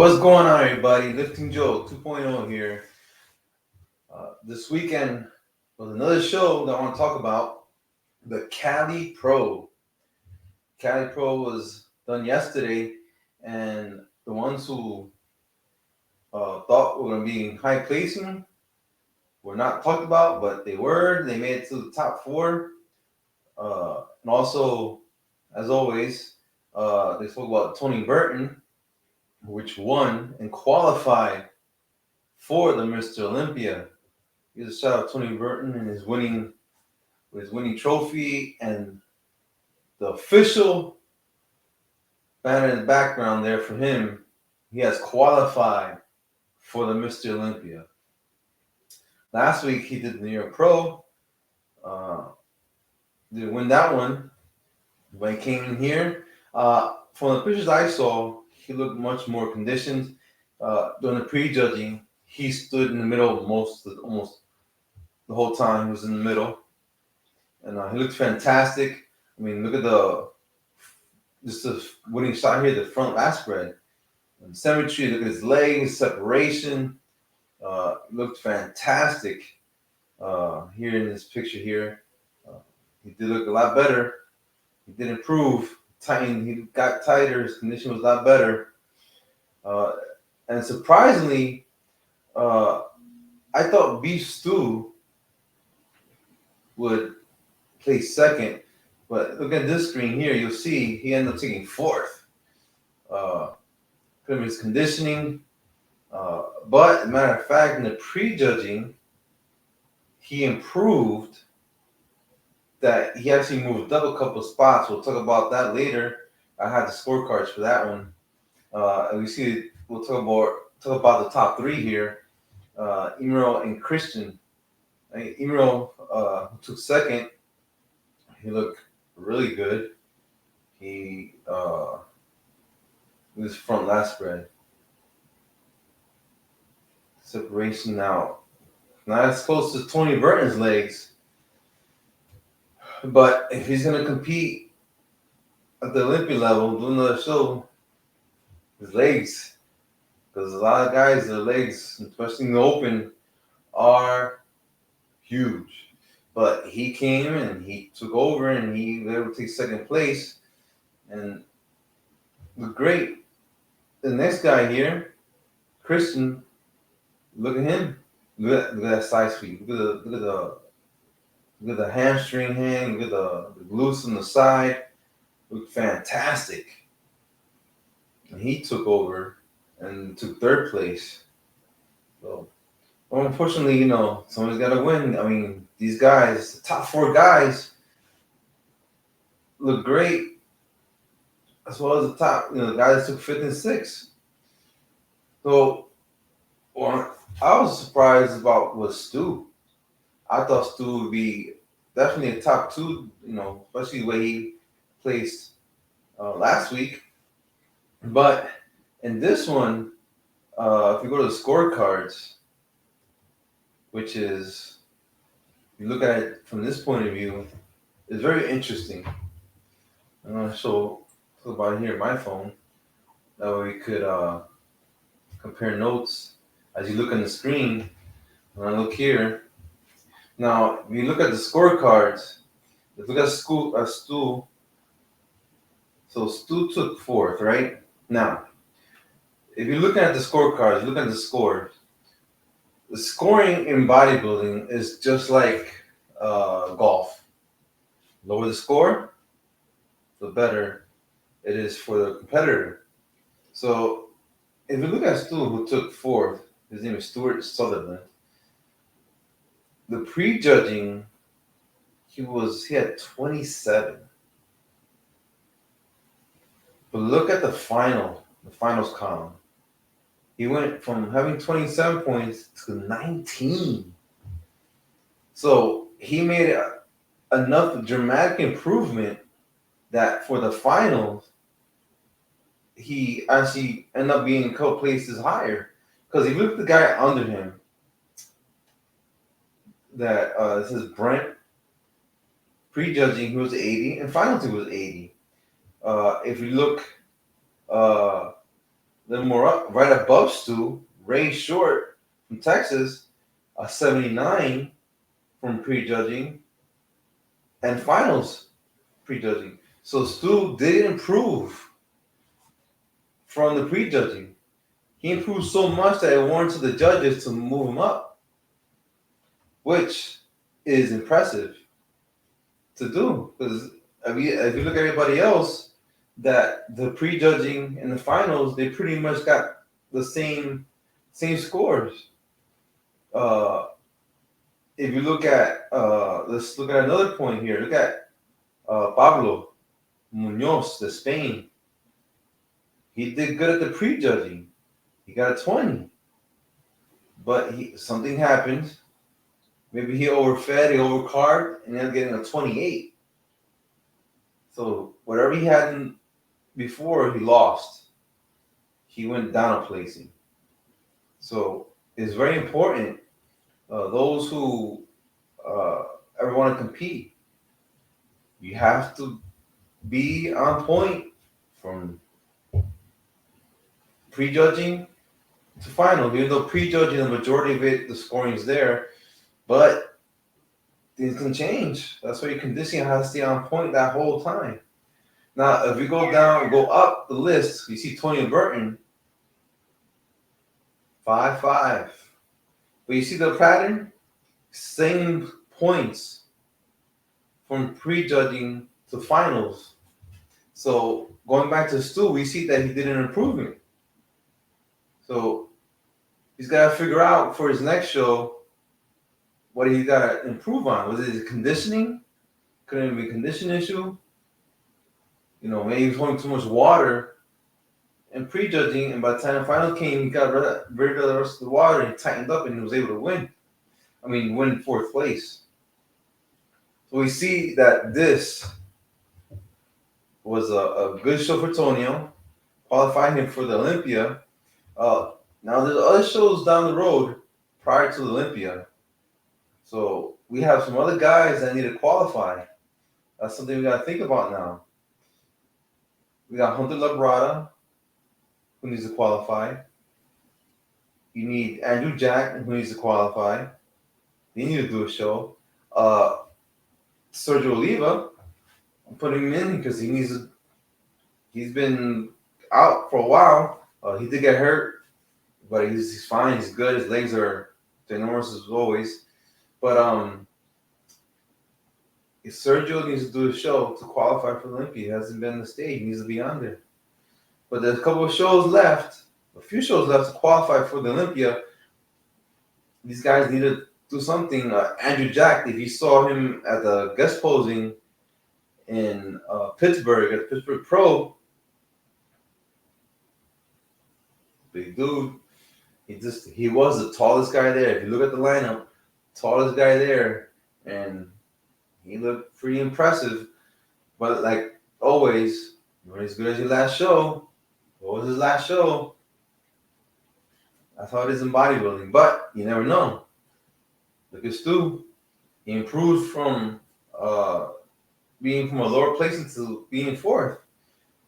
What's going on, everybody? Lifting Joe 2.0 here. This weekend was another show that I want to talk about, the Cali Pro. Cali Pro was done yesterday, and the ones who thought were going to be in high placing were not talked about, but they were. They made it to the top four. And also, as always, they spoke about Tony Burton, which won and qualified for the Mr. Olympia. Here's a shout out to Tony Burton and his winning trophy and the official banner in the background there for him. He has qualified for the Mr. Olympia. Last week he did the New York Pro. Didn't win that one. When he came in here, from the pictures I saw, he looked much more conditioned. During the pre-judging, he stood in the middle almost the whole time. He was in the middle, and he looked fantastic. I mean, look at the winning shot here, the front last spread. And symmetry, look at his legs, separation. Looked fantastic here in this picture here. He did look a lot better. He did improve. He got tighter. His condition was a lot better. And surprisingly, I thought Beef Stew would place second. But look at this screen here. You'll see he ended up taking fourth. Could have his conditioning. But as a matter of fact, in the prejudging, he improved. That he actually moved up a couple of spots. We'll talk about that later. I had the scorecards for that one. And we'll talk about the top three here. Emiro and Christian. Emiro took second. He looked really good. He was front last spread. Separation now. Not as close to Tony Burton's legs. But if he's going to compete at the Olympia level, do another show, his legs, because a lot of guys, their legs, especially in the open, are huge. But he came and he took over and he was able to take second place and looked great. The next guy here, Christian, look at him. Look at that side sweep. Look at the hamstring hang. Look at the glutes on the side. Looked fantastic. And he took over and took third place. So, well, unfortunately, somebody's got to win. I mean, these guys, the top four guys, look great, as well as the top, the guys that took fifth and sixth. So, what I was surprised about was Stu. I thought Stu would be definitely a top two, especially the way he placed last week. But in this one, if you go to the scorecards, which is, if you look at it from this point of view, it's very interesting. I'm going to talk about it here on my phone. That way we could compare notes as you look on the screen. When I look here, now if you look at the scorecards, let's look at Stu. So Stu took fourth, right? Now, if you're looking at the scorecards, look at the scores. The scoring in bodybuilding is just like golf. Lower the score, the better it is for the competitor. So if you look at Stu, who took fourth, his name is Stuart Sutherland. The prejudging, he had 27. But look at the finals column. He went from having 27 points to 19. So he made enough dramatic improvement that for the finals, he actually ended up being a couple places higher. Because if you look at the guy under him, that this is Brent, prejudging, he was 80, and finals he was 80. If you look, Then more up, right above Stu, Ray Short from Texas, a 79 from prejudging, and finals prejudging. So Stu did improve from the prejudging. He improved so much that it warranted the judges to move him up, which is impressive to do. Because if you look at everybody else, that the prejudging and the finals, they pretty much got the same scores. Uh, if you look at let's look at another point here. Look at Pablo Munoz, the Spain. He did good at the prejudging. He got a 20, but something happened. Maybe he overfed, he overcarved, and ended up getting a 28. So whatever he had before, he lost. He went down a placing. So it's very important. Those who ever want to compete, you have to be on point from prejudging to final. Even though prejudging, the majority of it, the scoring is there, but things can change. That's why your conditioning has to stay on point that whole time. Now, if we go up the list, you see Tony Burton, 5-5. But you see the pattern? Same points from prejudging to finals. So going back to Stu, we see that he did an improvement. So he's got to figure out for his next show what he got to improve on. Was it his conditioning? Could it be a condition issue? You know, maybe he was holding too much water and prejudging, and by the time the final came, he got rid of the rest of the water and he tightened up and he was able to win. Win fourth place. So we see that this was a good show for Tonio, qualifying him for the Olympia. Now there's other shows down the road prior to the Olympia. So we have some other guys that need to qualify. That's something we got to think about now. We got Hunter Labrada, who needs to qualify. You need Andrew Jack, who needs to qualify. They need to do a show. Sergio Oliva, I'm putting him in because he's been out for a while. He did get hurt, but he's fine. He's good. His legs are ginormous as always. But if Sergio needs to do a show to qualify for Olympia, he hasn't been on the stage. He needs to be on there. But there's a couple of shows left, a few shows left to qualify for the Olympia. These guys need to do something. Andrew Jack, if you saw him at the guest posing in Pittsburgh at Pittsburgh Pro, big dude. He was the tallest guy there. If you look at the lineup, tallest guy there, and he looked pretty impressive. But like always, you weren't as good as your last show. What was his last show? That's how it is in bodybuilding. But you never know. Look at Stu. He improved from being from a lower place to being fourth.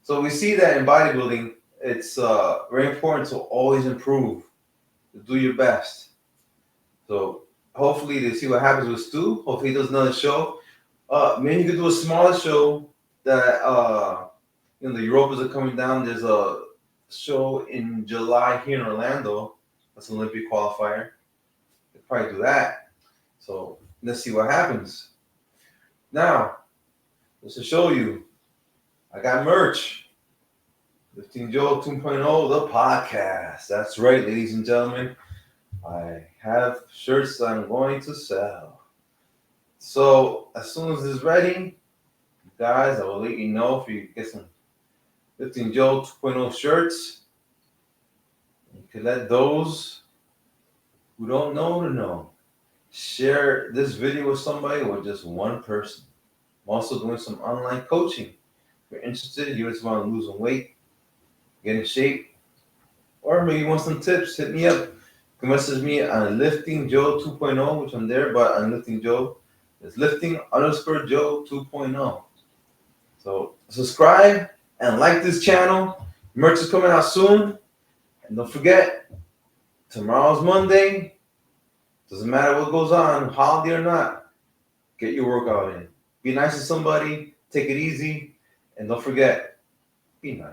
So we see that in bodybuilding, it's very important to always improve, to do your best. So hopefully they see what happens with Stu. Hopefully he does another show. Maybe he could do a smaller show that the Europas are coming down. There's a show in July here in Orlando. That's an Olympic qualifier. They'll probably do that. So let's see what happens. Now, just to show you, I got merch. Lifting Joe 2.0, the podcast. That's right, ladies and gentlemen. I have shirts I'm going to sell. So as soon as it's ready, guys, I will let you know if you get some Lifting Joe 2.0 shirts. You can let those who don't know. Share this video with somebody or just one person. I'm also doing some online coaching. If you're interested, you just want to lose some weight, get in shape, or maybe you want some tips, hit me up. You can message me on Lifting Joe 2.0, which I'm there, but on Lifting Joe, it's Lifting_Joe 2.0. So subscribe and like this channel. Merch is coming out soon. And don't forget, tomorrow's Monday. Doesn't matter what goes on, holiday or not. Get your workout in. Be nice to somebody. Take it easy. And don't forget, be nice.